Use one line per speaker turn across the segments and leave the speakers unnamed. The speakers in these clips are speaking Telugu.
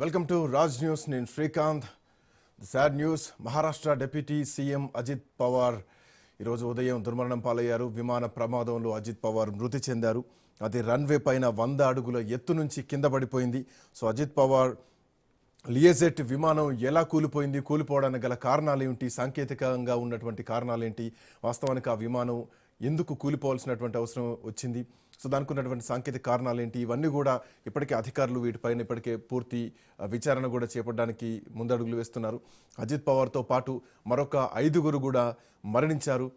Welcome to Raj news. నేను Srikanth. Sad news. Maharashtra deputy CM Ajit Pawar ఈరోజు ఉదయం దుర్మరణం పాలయ్యారు. విమాన ప్రమాదంలో అజిత్ పవార్ మృతి చెందారు. అది రన్వే పైన 100 అడుగుల ఎత్తు నుంచి కింద పడిపోయింది. సో అజిత్ పవార్ లియజెట్ విమానం ఎలా కూలిపోయింది, కూలిపోవడానికి గల కారణాలు ఏమిటి, సాంకేతికంగా ఉన్నటువంటి కారణాలు ఏంటి, వాస్తవానికి ఆ విమానం ఎందుకు కూలిపోవాల్సినటువంటి అవసరం వచ్చింది, సో దానికి ఉన్నటువంటి సాంకేతిక కారణాలు ఏంటి, ఇవన్నీ కూడా ఇప్పటికే అధికారులు వీటిపైన ఇప్పటికే పూర్తి విచారణ కూడా చేపట్టడానికి ముందడుగులు వేస్తున్నారు. అజిత్ పవార్తో పాటు మరొక 5గురు కూడా మరణించారు.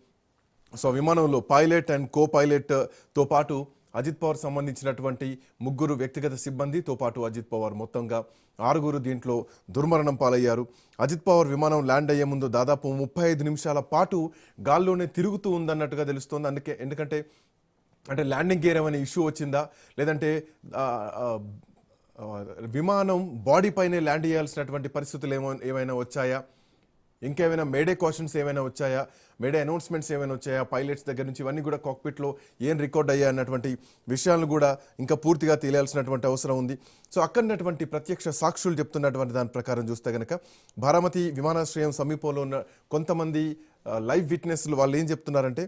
సో విమానంలో పైలట్ అండ్ కో పైలట్తో పాటు అజిత్ పవార్ సంబంధించినటువంటి 3 వ్యక్తిగత సిబ్బందితో పాటు అజిత్ పవార్ మొత్తంగా 6గురు దీంట్లో దుర్మరణం పాలయ్యారు. అజిత్ పవార్ విమానం ల్యాండ్ అయ్యే ముందు దాదాపు 35 నిమిషాల పాటు గాల్లోనే తిరుగుతూ ఉందన్నట్టుగా తెలుస్తోంది. ఎందుకంటే ల్యాండింగ్ గేర్ ఏమైనా ఇష్యూ వచ్చిందా, లేదంటే విమానం బాడీ పైనే ల్యాండ్ చేయాల్సినటువంటి పరిస్థితులు ఏమైనా వచ్చాయా, ఇంకేమైనా మేడే కాషన్స్ ఏమైనా వచ్చాయా, మేడే అనౌన్స్మెంట్స్ ఏమైనా వచ్చాయా పైలట్స్ దగ్గర నుంచి, ఇవన్నీ కూడా కాక్పిట్లో ఏం రికార్డ్ అయ్యా అన్నటువంటి విషయాలను కూడా ఇంకా పూర్తిగా తెలియాల్సినటువంటి అవసరం ఉంది. సో అక్కడటువంటి ప్రత్యక్ష సాక్షులు చెప్తున్నటువంటి దాని ప్రకారం చూస్తే కనుక బారామతి విమానాశ్రయం సమీపంలో ఉన్న కొంతమంది లైవ్ విట్నెస్లు వాళ్ళు ఏం చెప్తున్నారంటే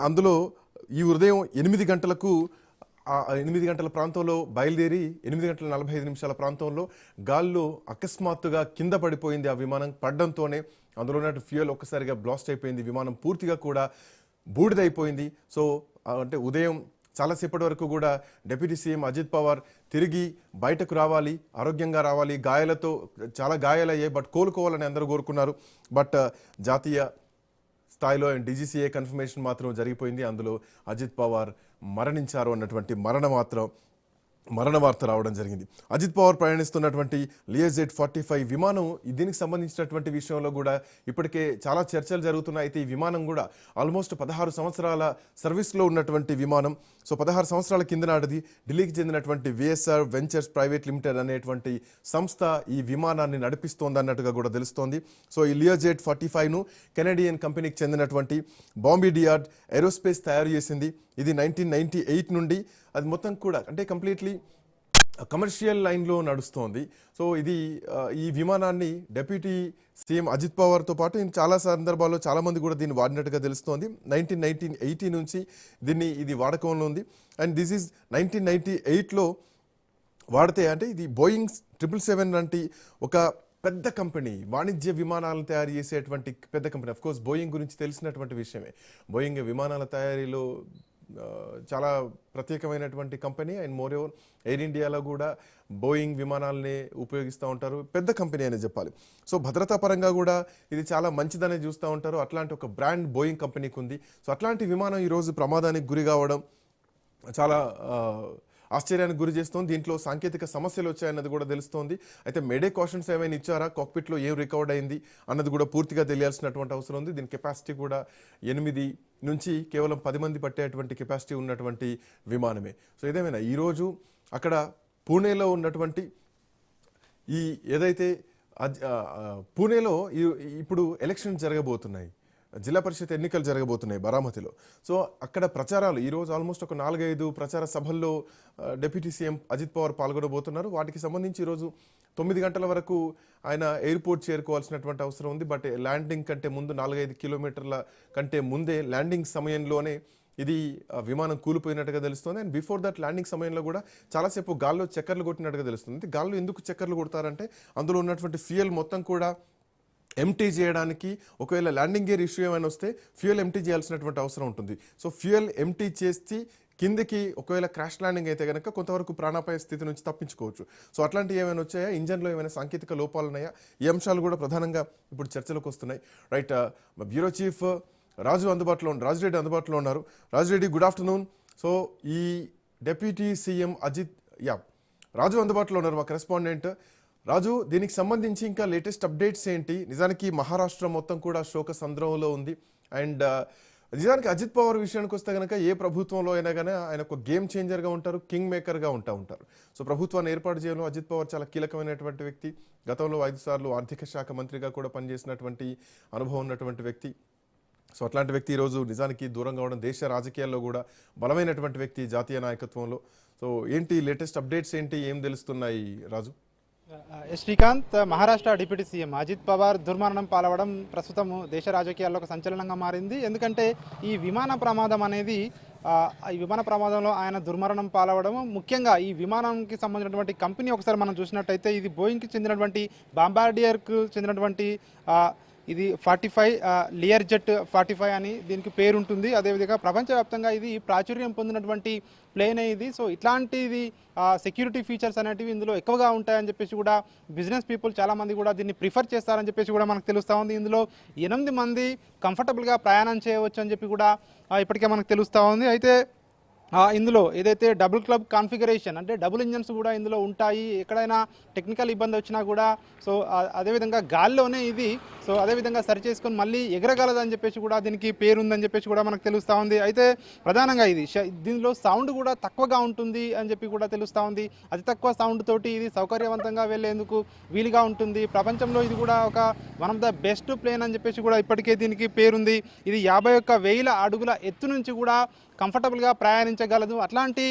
అందులో ఈ ఉదయం 8 గంటలకు 8 గంటల ప్రాంతంలో బయలుదేరి 8 గంటల 45 నిమిషాల ప్రాంతంలో గాల్లో అకస్మాత్తుగా కింద పడిపోయింది. ఆ విమానం పడడంతోనే అందులో ఉన్న ఫ్యూయల్ ఒక్కసారిగా బ్లాస్ట్ అయిపోయింది. విమానం పూర్తిగా కూడా బూడిదైపోయింది. సో ఉదయం చాలాసేపటి వరకు కూడా డిప్యూటీ సీఎం అజిత్ పవార్ తిరిగి బయటకు రావాలి, ఆరోగ్యంగా రావాలి, గాయాలతో చాలా గాయాలయ్యాయి, బట్ కోలుకోవాలని అందరూ కోరుకున్నారు. బట్ జాతీయ స్థాయిలో డీజీసీఏ కన్ఫర్మేషన్ మాత్రం జరిగిపోయింది. అందులో అజిత్ పవార్ మరణించారు అన్నటువంటి మరణ వార్త రావడం జరిగింది. అజిత్ పవార్ ప్రయాణిస్తున్నటువంటి లియజెట్ 45 విమానం దీనికి సంబంధించినటువంటి విషయంలో కూడా ఇప్పటికే చాలా చర్చలు జరుగుతున్నాయి. అయితే ఈ విమానం కూడా ఆల్మోస్ట్ 16 సంవత్సరాల సర్వీస్లో ఉన్నటువంటి విమానం. సో 16 సంవత్సరాల కింద నాటిది. ఢిల్లీకి చెందినటువంటి విఎస్ఆర్ వెంచర్స్ ప్రైవేట్ లిమిటెడ్ అనేటువంటి సంస్థ ఈ విమానాన్ని నడిపిస్తోంది అన్నట్టుగా కూడా తెలుస్తోంది. సో ఈ లియజెట్ 45ను కెనడియన్ కంపెనీకి చెందినటువంటి బాంబీ డియార్డ్ ఏరోస్పేస్ తయారు చేసింది. ఇది 1998 నుండి అది మొత్తం కూడా కంప్లీట్లీ కమర్షియల్ లైన్లో నడుస్తోంది. సో ఇది ఈ విమానాన్ని డిప్యూటీ సీఎం అజిత్ పవార్తో పాటు చాలా సందర్భాల్లో చాలామంది కూడా దీన్ని వాడినట్టుగా తెలుస్తోంది. 1980 నుంచి ఇది వాడకంలో ఉంది. అండ్ దిస్ ఈజ్ 1998లో వాడితే ఇది బోయింగ్ 777 లాంటి ఒక పెద్ద కంపెనీ, వాణిజ్య విమానాలను తయారు చేసేటువంటి పెద్ద కంపెనీ. అఫ్కోర్స్ బోయింగ్ గురించి తెలిసినటువంటి విషయమే. బోయింగ్ విమానాల తయారీలో చాలా ప్రత్యేకమైనటువంటి కంపెనీ. అండ్ మోరోవర్ ఎయిర్ ఇండియాలో కూడా బోయింగ్ విమానాలనే ఉపయోగిస్తూ ఉంటారు. పెద్ద కంపెనీ అనే చెప్పాలి. సో భద్రతా పరంగా కూడా ఇది చాలా మంచిదనే చూస్తూ ఉంటారు. అట్లాంటి ఒక బ్రాండ్ బోయింగ్ కంపెనీకి ఉంది. సో అట్లాంటి విమానం ఈరోజు ప్రమాదానికి గురి కావడం చాలా ఆశ్చర్యానికి గురి చేస్తోంది. దీంట్లో సాంకేతిక సమస్యలు వచ్చాయన్నది కూడా తెలుస్తోంది. అయితే మేడే కాషన్స్ ఏమైనా ఇచ్చారా, కాక్పిట్లో ఏం రికవర్ అయింది అన్నది కూడా పూర్తిగా తెలియాల్సినటువంటి అవసరం ఉంది. దీని కెపాసిటీ కూడా 8 నుంచి కేవలం 10 మంది పట్టేటువంటి కెపాసిటీ ఉన్నటువంటి విమానమే. సో ఏదేమైనా ఈరోజు అక్కడ పూణేలో ఉన్నటువంటి ఏదైతే పూణేలో ఇప్పుడు ఎలక్షన్స్ జరగబోతున్నాయి, జిల్లా పరిషత్ ఎన్నికలు జరగబోతున్నాయి బారామతిలో. సో అక్కడ ప్రచారాలు ఈరోజు ఆల్మోస్ట్ ఒక 4-5 ప్రచార సభల్లో డిప్యూటీ సీఎం అజిత్ పవార్ పాల్గొనబోతున్నారు. వాటికి సంబంధించి ఈరోజు 9 గంటల వరకు ఆయన ఎయిర్పోర్ట్ చేరుకోవాల్సినటువంటి అవసరం ఉంది. బట్ ల్యాండింగ్ కంటే ముందు 4-5 కిలోమీటర్ల కంటే ముందే ల్యాండింగ్ సమయంలోనే ఇది విమానం కూలిపోయినట్టుగా తెలుస్తుంది. అండ్ బిఫోర్ దట్ ల్యాండింగ్ సమయంలో కూడా చాలాసేపు గాల్లో చక్కర్లు కొట్టినట్టుగా తెలుస్తుంది. గాల్లో ఎందుకు చక్కర్లు కొడతారంటే అందులో ఉన్నటువంటి ఫ్యూయల్ మొత్తం కూడా ఎంటీ చేయడానికి, ఒకవేళ ల్యాండింగ్ గేర్ ఇష్యూ ఏమైనా వస్తే ఫ్యూయల్ ఎంటీ చేయాల్సినటువంటి అవసరం ఉంటుంది. సో ఫ్యూయల్ ఎంటీ చేసి కిందకి ఒకవేళ క్రాష్ ల్యాండింగ్ అయితే కనుక కొంతవరకు ప్రాణాపాయ స్థితి నుంచి తప్పించుకోవచ్చు. సో అట్లాంటివి ఏమైనా వచ్చాయా, ఇంజన్లో ఏమైనా సాంకేతిక లోపాలు ఉన్నాయా, ఈ అంశాలు కూడా ప్రధానంగా ఇప్పుడు చర్చలోకి వస్తున్నాయి. రైట్, బ్యూరో చీఫ్ రాజు రాజురెడ్డి అందుబాటులో ఉన్నారు. Raju Reddy, good afternoon. సో ఈ డిప్యూటీ సీఎం రాజు అందుబాటులో ఉన్నారు, మా కరెస్పాండెంట్ రాజు. దీనికి సంబంధించి ఇంకా లేటెస్ట్ అప్డేట్స్ ఏంటి? నిజానికి మహారాష్ట్ర మొత్తం కూడా శోక సంద్రంలో ఉంది. అండ్ నిజానికి అజిత్ పవార్ విషయానికి వస్తే కనుక ఏ ప్రభుత్వంలో అయినా కానీ ఆయన ఒక గేమ్ చేంజర్గా ఉంటారు, కింగ్ మేకర్గా ఉంటారు. సో ప్రభుత్వాన్ని ఏర్పాటు చేయడంలో అజిత్ పవార్ చాలా కీలకమైనటువంటి వ్యక్తి. గతంలో 5 సార్లు ఆర్థిక శాఖ మంత్రిగా కూడా పనిచేసినటువంటి అనుభవం ఉన్నటువంటి వ్యక్తి. సో అట్లాంటి వ్యక్తి ఈరోజు నిజానికి దూరంగా ఉండడం, దేశ రాజకీయాల్లో కూడా బలమైనటువంటి వ్యక్తి జాతీయ నాయకత్వంలో. సో ఏంటి లేటెస్ట్ అప్డేట్స్ ఏంటి, ఏం తెలుస్తున్నాయి రాజు?
శ్రీకాంత్, మహారాష్ట్ర డిప్యూటీ సీఎం అజిత్ పవార్ దుర్మరణం పాలవడం ప్రస్తుతం దేశ రాజకీయాల్లో ఒక సంచలనంగా మారింది. ఎందుకంటే ఈ విమాన ప్రమాదం అనేది ఈ విమాన ప్రమాదంలో ఆయన దుర్మరణం పాలవడం, ముఖ్యంగా ఈ విమానానికి సంబంధించినటువంటి కంపెనీ ఒకసారి మనం చూసినట్టయితే ఇది బోయింగ్కి చెందినటువంటి బాంబార్డియర్కు చెందినటువంటి ఇది 45 లియర్ జెట్ 45 అని దీనికి పేరు ఉంటుంది. అదేవిధంగా ప్రపంచవ్యాప్తంగా ఇది ప్రాచుర్యం పొందినటువంటి ప్లేన్ ఇది. సో ఇట్లాంటిది సెక్యూరిటీ ఫీచర్స్ అనేటివి ఇందులో ఎక్కువగా ఉంటాయని చెప్పేసి కూడా బిజినెస్ పీపుల్ చాలామంది కూడా దీన్ని ప్రిఫర్ చేస్తారని చెప్పేసి కూడా మనకు తెలుస్తూ ఉంది. ఇందులో 8 మంది కంఫర్టబుల్గా ప్రయాణం చేయవచ్చు అని చెప్పి కూడా ఇప్పటికే మనకు తెలుస్తూ ఉంది. అయితే ఇందులో ఏదైతే డబుల్ క్లబ్ కాన్ఫిగరేషన్ అంటే డబుల్ ఇంజన్స్ కూడా ఇందులో ఉంటాయి. ఎక్కడైనా టెక్నికల్ ఇబ్బంది వచ్చినా కూడా సో అదేవిధంగా గాల్లోనే ఇది సో అదేవిధంగా సరి చేసుకొని మళ్ళీ ఎగరగలదని చెప్పేసి కూడా దీనికి పేరు ఉందని చెప్పేసి కూడా మనకు తెలుస్తూ ఉంది. అయితే ప్రధానంగా దీనిలో సౌండ్ కూడా తక్కువగా ఉంటుంది అని చెప్పి కూడా తెలుస్తూ ఉంది. అతి తక్కువ సౌండ్ తోటి ఇది సౌకర్యవంతంగా వెళ్ళేందుకు వీలుగా ఉంటుంది. ప్రపంచంలో ఇది కూడా ఒక one of the best plane అని చెప్పేసి కూడా ఇప్పటికే దీనికి పేరుంది. ఇది 51,000 అడుగుల ఎత్తు నుంచి కూడా కంఫర్టబుల్గా ప్రయాణించగలదు. అట్లాంటి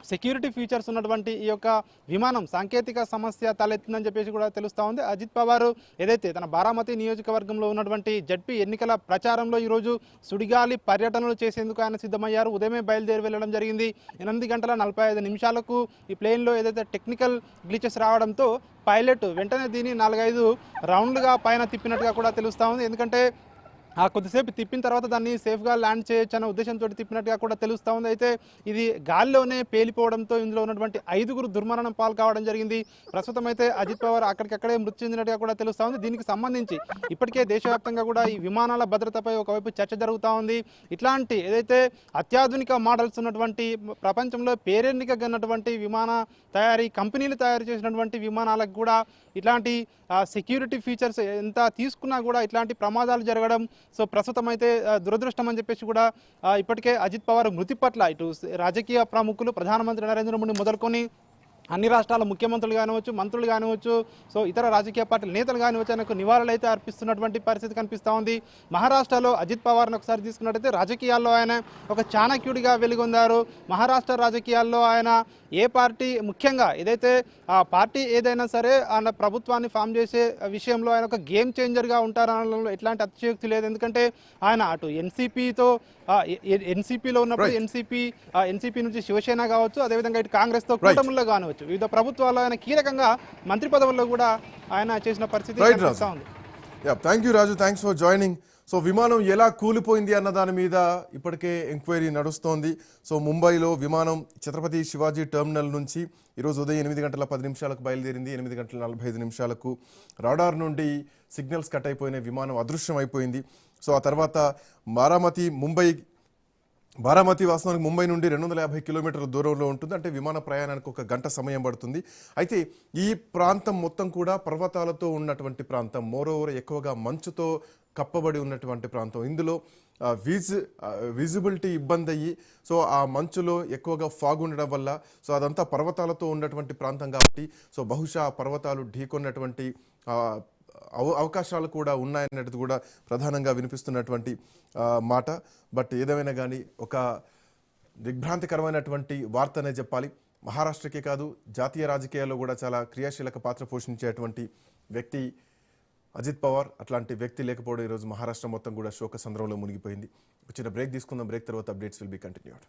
సెక్యూరిటీ ఫీచర్స్ ఉన్నటువంటి ఈ యొక్క విమానం సాంకేతిక సమస్య తలెత్తిందని చెప్పేసి కూడా తెలుస్తూ ఉంది. అజిత్ పవార్ ఏదైతే తన బారామతి నియోజకవర్గంలో ఉన్నటువంటి జడ్పీ ఎన్నికల ప్రచారంలో ఈరోజు సుడిగాలి పర్యటనలు చేసేందుకు ఆయన సిద్ధమయ్యారు. ఉదయమే బయలుదేరి వెళ్ళడం జరిగింది. 8 గంటల 45 నిమిషాలకు ఈ ప్లేన్లో ఏదైతే టెక్నికల్ గ్లిచెస్ రావడంతో పైలట్ వెంటనే దీన్ని 4-5 రౌండ్లుగా పైన తిప్పినట్టుగా కూడా తెలుస్తూ ఉంది. ఎందుకంటే కొద్దిసేపు తిప్పిన తర్వాత దాన్ని సేఫ్గా ల్యాండ్ చేయొచ్చు అనే ఉద్దేశంతో తిప్పినట్టుగా కూడా తెలుస్తూ ఉంది. అయితే ఇది గాల్లోనే పేలిపోవడంతో ఇందులో ఉన్నటువంటి 5గురు దుర్మరణం పాలు కావడం జరిగింది. ప్రస్తుతం అయితే అజిత్ పవార్ అక్కడికక్కడే మృతి చెందినట్టుగా కూడా తెలుస్తూ ఉంది. దీనికి సంబంధించి ఇప్పటికే దేశవ్యాప్తంగా కూడా ఈ విమానాల భద్రతపై ఒకవైపు చర్చ జరుగుతూ ఉంది. ఇట్లాంటి ఏదైతే అత్యాధునిక మోడల్స్ ఉన్నటువంటి ప్రపంచంలో పేరెన్నికగన్నటువంటి విమాన తయారీ కంపెనీలు తయారు చేసినటువంటి విమానాలకు కూడా ఇట్లాంటి సెక్యూరిటీ ఫీచర్స్ ఎంత తీసుకున్నా కూడా ఇట్లాంటి ప్రమాదాలు జరగడం సో ప్రస్తుతం అయితే దురదృష్టం అని చెప్పేసి కూడా ఇప్పటికే అజిత్ పవార్ మృతి పట్ల ఇటు రాజకీయ ప్రముఖులు ప్రధానమంత్రి నరేంద్ర మోడీ మొదలుకొని అన్ని రాష్ట్రాల ముఖ్యమంత్రులు కానివచ్చు, మంత్రులు కానివచ్చు, సో ఇతర రాజకీయ పార్టీల నేతలు కానివచ్చు ఆయనకు నివాళులు అయితే అర్పిస్తున్నటువంటి పరిస్థితి కనిపిస్తూ ఉంది. మహారాష్ట్రలో అజిత్ పవార్ను ఒకసారి తీసుకున్నట్టయితే రాజకీయాల్లో ఆయన ఒక చాణక్యుడిగా వెలుగొందారు. మహారాష్ట్ర రాజకీయాల్లో ఆయన ఏ పార్టీ ముఖ్యంగా ఏదైతే ఆ పార్టీ ఏదైనా సరే ఆయన ప్రభుత్వాన్ని ఫామ్ చేసే విషయంలో ఆయన ఒక గేమ్ చేంజర్గా ఉంటారనడంలో ఎట్లాంటి అతిశయోక్తి లేదు. ఎందుకంటే ఆయన అటు ఎన్సీపీలో ఉన్నప్పుడు ఎన్సీపీ నుంచి శివసేన కావచ్చు, అదేవిధంగా ఇటు కాంగ్రెస్తో కూటముల్లో కానివచ్చు, వివిధ ప్రభుత్వాల్లో ఆయన కీలకంగా మంత్రి పదవుల్లో కూడా ఆయన చేసిన పరిస్థితి కనిపిస్తూ ఉంది.
Thank you Raju, thanks for joining. So విమానం ఎలా కూలిపోయింది అన్న దాని మీద ఇప్పటికే ఎంక్వైరీ నడుస్తోంది. సో ముంబైలో విమానం ఛత్రపతి శివాజీ టెర్మినల్ నుంచి ఈరోజు ఉదయం 8 గంటల 10 నిమిషాలకు బయలుదేరింది. 8 గంటల 45 నిమిషాలకు రాడార్ నుండి సిగ్నల్స్ కట్ అయిపోయిన విమానం అదృశ్యం అయిపోయింది. సో ఆ తర్వాత బారామతి వాస్తవానికి ముంబై నుండి 250 కిలోమీటర్ల దూరంలో ఉంటుంది. అంటే విమాన ప్రయాణానికి 1 గంట సమయం పడుతుంది. అయితే ఈ ప్రాంతం మొత్తం కూడా పర్వతాలతో ఉన్నటువంటి ప్రాంతం, మోరోవర్ ఎక్కువగా మంచుతో కప్పబడి ఉన్నటువంటి ప్రాంతం. ఇందులో విజిబిలిటీ ఇబ్బంది అయ్యి సో ఆ మంచులో ఎక్కువగా ఫాగ్ ఉండడం వల్ల సో అదంతా పర్వతాలతో ఉన్నటువంటి ప్రాంతం కాబట్టి సో బహుశా పర్వతాలు ఢీకొన్నటువంటి అవకాశాలు కూడా ఉన్నాయన్నది కూడా ప్రధానంగా వినిపిస్తున్నటువంటి మాట. బట్ ఏదేమైనా కానీ ఒక దిగ్భ్రాంతికరమైనటువంటి వార్త అనే చెప్పాలి. మహారాష్ట్రకే కాదు జాతీయ రాజకీయాల్లో కూడా చాలా క్రియాశీలక పాత్ర పోషించేటువంటి వ్యక్తి అజిత్ పవార్. అట్లాంటి వ్యక్తి లేకపోవడం ఈరోజు మహారాష్ట్ర మొత్తం కూడా శోక సంద్రంలో మునిగిపోయింది. చిన్న బ్రేక్ తీసుకుందాం. బ్రేక్ తర్వాత అప్డేట్స్ విల్ బి కంటిన్యూడ్.